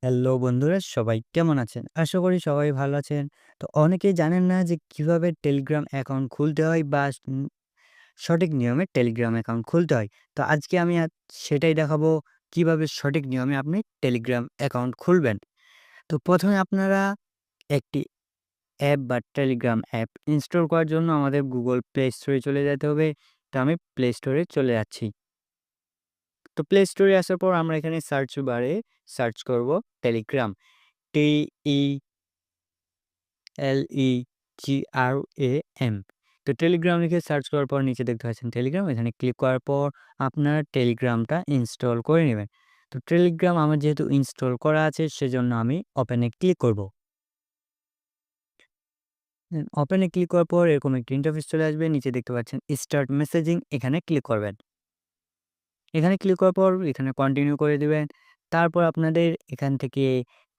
Hello বন্ধুরা, সবাই কেমন আছেন? আশা করি সবাই ভালো আছেন। তো অনেকেই জানেন না যে কিভাবে টেলিগ্রাম অ্যাকাউন্ট খুলতে হয় বা সঠিক নিয়মে টেলিগ্রাম অ্যাকাউন্ট খুলতে হয়। তো আজকে আমি সেটাই দেখাবো কিভাবে সঠিক নিয়মে আপনি টেলিগ্রাম অ্যাকাউন্ট খুলবেন। তো ১ম এ আপনারা একটি অ্যাপ বা টেলিগ্রাম অ্যাপ ইনস্টল করার জন্য আমাদের Google Play Store এ চলে যেতে হবে। তো আমি Play Store এ চলে যাচ্ছি। তো Play Store এ আসার পর আমরা এখানে সার্চ বারে সার্চ করব টেলিগ্রাম। টি LEGRAM। তো টেলিগ্রাম লিখে সার্চ করার পর নিচে দেখতে পাচ্ছেন টেলিগ্রাম। এখানে ক্লিক করার পর আপনারা টেলিগ্রামটা ইনস্টল করে নেবেন। তো টেলিগ্রাম আমার যেহেতু ইনস্টল করা আছে সেজন্য আমি ওপেন এ ক্লিক করব। ওপেন এ ক্লিক করার পর এরকম একটি ইন্টারফেস চলে আসবে। নিচে দেখতে পাচ্ছেন স্টার্ট মেসেজিং, এখানে ক্লিক করবেন। এখানে ক্লিক করার পর এখানে কন্টিনিউ করে দিবেন। তারপর আপনাদের এখান থেকে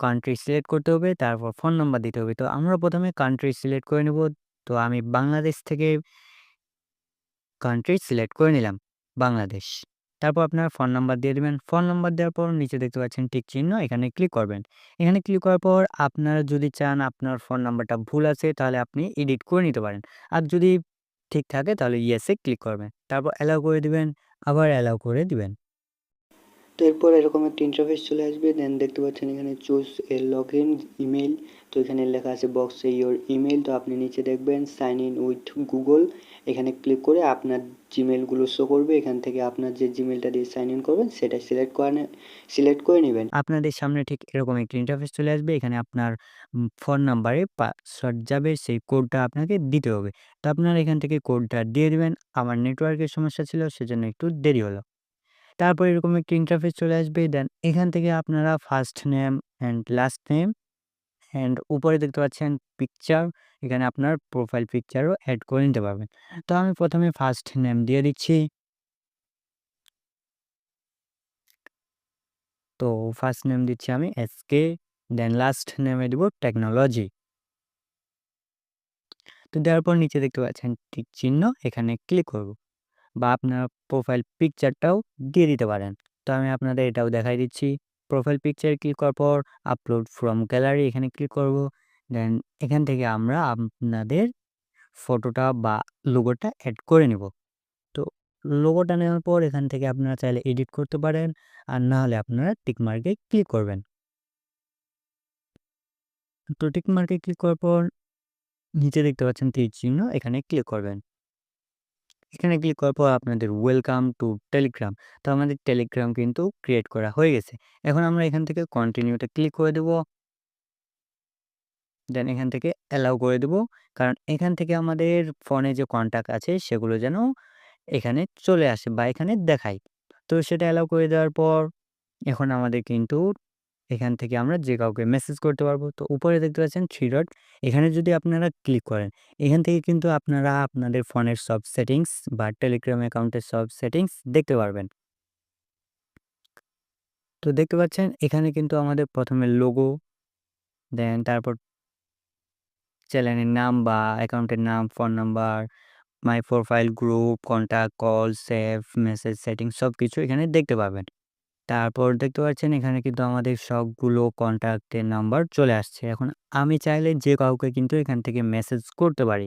কান্ট্রি সিলেক্ট করতে হবে, তারপর ফোন নাম্বার দিতে হবে। তো আমরা ১ম এ কান্ট্রি সিলেক্ট করে নেব। তো আমি বাংলাদেশ থেকে কান্ট্রি সিলেক্ট করে নিলাম, বাংলাদেশ। তারপর আপনার ফোন নাম্বার দিয়ে দিবেন। ফোন নাম্বার দেওয়ার পর নিচে দেখতে পাচ্ছেন টিক চিহ্ন, এখানে ক্লিক করবেন। এখানে ক্লিক করার পর আপনারা যদি চান আপনার ফোন নাম্বারটা ভুল আছে তাহলে আপনি এডিট করে নিতে পারেন। আর যদি ঠিক থাকে তাহলে ইয়েস এ ক্লিক করবেন। তারপর অ্যালাউ করে দিবেন, আবার অ্যালাউ করে দিবেন। তো এরপর এরকম একটা ইন্টারফেস চলে আসবে। দেন দেখতে পাচ্ছেন এখানে choose a log in email. তো এখানে লেখা আছে বক্সে ইয়োর ইমেল। তো আপনি নিচে দেখবেন সাইন ইন উইথ গুগল, এখানে ক্লিক করে আপনার জিমেলগুলো শো করবে। এখান থেকে আপনার যে জিমেলটা দিয়ে সাইন ইন করবেন সেটা সিলেক্ট করে নেবেন। আপনাদের সামনে ঠিক এরকম একটি ইন্টারফেস চলে আসবে। এখানে আপনার ফোন নাম্বারে পাসওয়ার্ড যাবে, সেই কোডটা আপনাকে দিতে হবে। তো আপনারা এখান থেকে কোডটা দিয়ে দিবেন। আমার নেটওয়ার্কের সমস্যা ছিল সেজন্য একটু দেরি হলো। তারপর এরকম একটি ইন্টারফেস চলে আসবে। দেন এখান থেকে আপনারা first name and last name and উপরে দেখতে পাচ্ছেন পিকচার, এখানে আপনার প্রোফাইল পিকচারও এড করে নিতে পারবেন। তো আমি ১ম এ ফার্স্ট নেম দিয়ে দিচ্ছি। তো ফার্স্ট নেম দিচ্ছি আমি এসকে, দেন লাস্ট নেমে দিব টেকনোলজি। তো দেওয়ার পর নিচে দেখতে পাচ্ছেন টিক চিহ্ন, এখানে ক্লিক করব। বা আপনার প্রোফাইল পিকচারটাও দিয়ে দিতে পারেন। তো আমি আপনাদের এটাও দেখাই দিচ্ছি। প্রোফাইল পিকচারে ক্লিক করার পর আপলোড ফ্রম গ্যালারি, এখানে ক্লিক করব। দেন এখান থেকে আমরা আপনাদের ফটোটা বা লোগোটা এড করে নিব। তো লোগোটা নেওয়ার পর এখান থেকে আপনারা চাইলে এডিট করতে পারেন, আর না হলে আপনারা টিক মার্কে ক্লিক করবেন। তো টিক মার্কে ক্লিক করার পর নিচে দেখতে পাচ্ছেন তীর চিহ্ন, এখানে ক্লিক করবেন। এখানে ক্লিক করার পর আপনাদের ওয়েলকাম টু টেলিগ্রাম। তো আমাদের টেলিগ্রাম কিন্তু ক্রিয়েট করা হয়ে গেছে। এখন আমরা এখান থেকে কন্টিনিউতে ক্লিক করে দেব। দেন এখান থেকে অ্যালাউ করে দেব। কারণ এখান থেকে আমাদের ফোনে যে কনট্যাক্ট আছে সেগুলো যেন এখানে চলে আসে বা এখানে দেখায়। তো সেটা অ্যালাউ করে দেওয়ার পর এখন আমাদের কিন্তু এখান থেকে আমরা যে কাউকে মেসেজ করতে পারবো। তো উপরে দেখতে পাচ্ছেন 3 ডট, এখানে যদি আপনারা ক্লিক করেন, এখান থেকে কিন্তু আপনারা আপনাদের ফোনের সব সেটিংস বা টেলিগ্রাম অ্যাকাউন্টের সব সেটিংস দেখতে পারবেন। তো দেখতে পাচ্ছেন এখানে কিন্তু আমাদের ১ম এ লোগো, দেন তারপর চ্যানেলের নাম বা অ্যাকাউন্টের নাম, ফোন নাম্বার, মাই profile, group, contact, call, save, message settings সবকিছু এখানে দেখতে পাবেন। তারপর দেখতে পাচ্ছেন এখানে কিন্তু আমাদের সবগুলো কন্ট্যাক্টের নাম্বার চলে আসছে। এখন আমি চাইলে যে কাউকে কিন্তু এখান থেকে মেসেজ করতে পারি।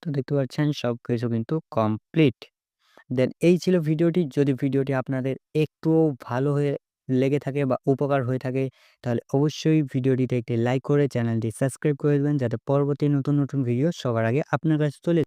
তো দেখতে পাচ্ছেন সবকিছু কিন্তু কমপ্লিট। দেন এই ছিল ভিডিওটি। যদি ভিডিওটি আপনাদের একটুও ভালো হয়ে লেগে থাকে বা উপকার হয়ে থাকে তাহলে অবশ্যই ভিডিওটিতে একটি লাইক করে চ্যানেলটি সাবস্ক্রাইব করে দেবেন, যাতে পরবর্তী নতুন ভিডিও সবার আগে আপনার কাছে চলে